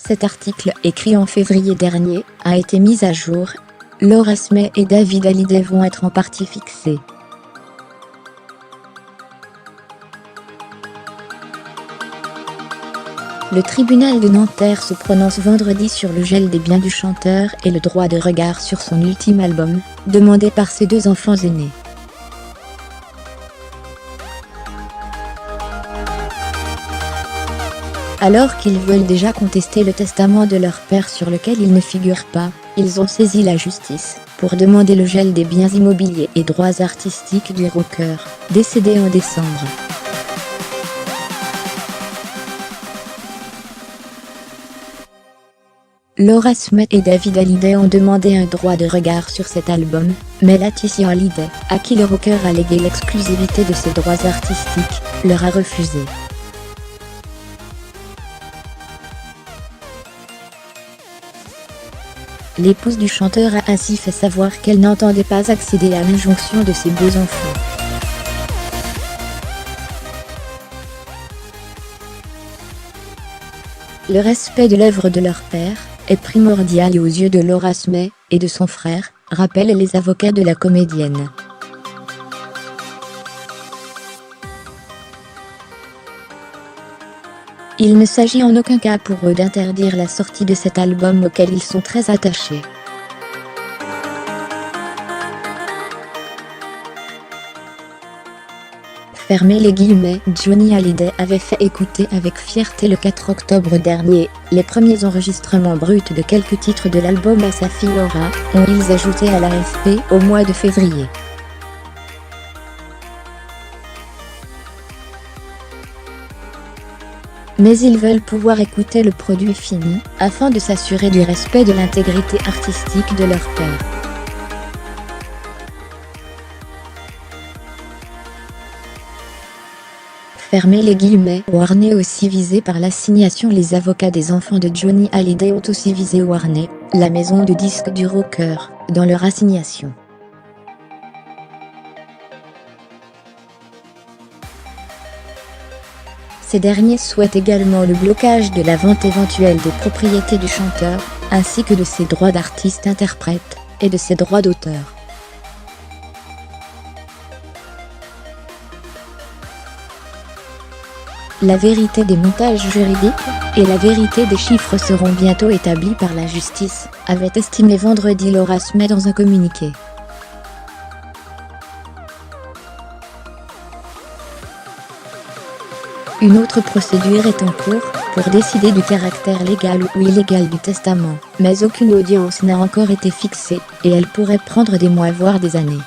Cet article, écrit en février dernier, a été mis à jour. Laura Smay et David Hallyday vont être en partie fixés. Le tribunal de Nanterre se prononce vendredi sur le gel des biens du chanteur et le droit de regard sur son ultime album, demandé par ses deux enfants aînés. Alors qu'ils veulent déjà contester le testament de leur père sur lequel ils ne figurent pas, ils ont saisi la justice pour demander le gel des biens immobiliers et droits artistiques du rocker, décédé en décembre. Laura Smay et David Hallyday ont demandé un droit de regard sur cet album, mais Laetitia Hallyday, à qui le rocker a légué l'exclusivité de ses droits artistiques, leur a refusé. L'épouse du chanteur a ainsi fait savoir qu'elle n'entendait pas accéder à l'injonction de ses deux enfants. Le respect de l'œuvre de leur père est primordial aux yeux de Laura Smay et de son frère, rappellent les avocats de la comédienne. Il ne s'agit en aucun cas pour eux d'interdire la sortie de cet album auquel ils sont très attachés. Fermez les guillemets, Johnny Hallyday avait fait écouter avec fierté le 4 octobre dernier les premiers enregistrements bruts de quelques titres de l'album à sa fille Laura, ont-ils ajouté à l'AFP au mois de février. Mais ils veulent pouvoir écouter le produit fini, afin de s'assurer du respect de l'intégrité artistique de leur père. Fermez les guillemets. Warner aussi visé par l'assignation. Les avocats des enfants de Johnny Hallyday ont aussi visé Warner, la maison de disques du rocker, dans leur assignation. Ces derniers souhaitent également le blocage de la vente éventuelle des propriétés du chanteur, ainsi que de ses droits d'artiste-interprète, et de ses droits d'auteur. La vérité des montages juridiques et la vérité des chiffres seront bientôt établies par la justice, avait estimé vendredi Laura Smay dans un communiqué. Une autre procédure est en cours, pour décider du caractère légal ou illégal du testament, mais aucune audience n'a encore été fixée, et elle pourrait prendre des mois voire des années.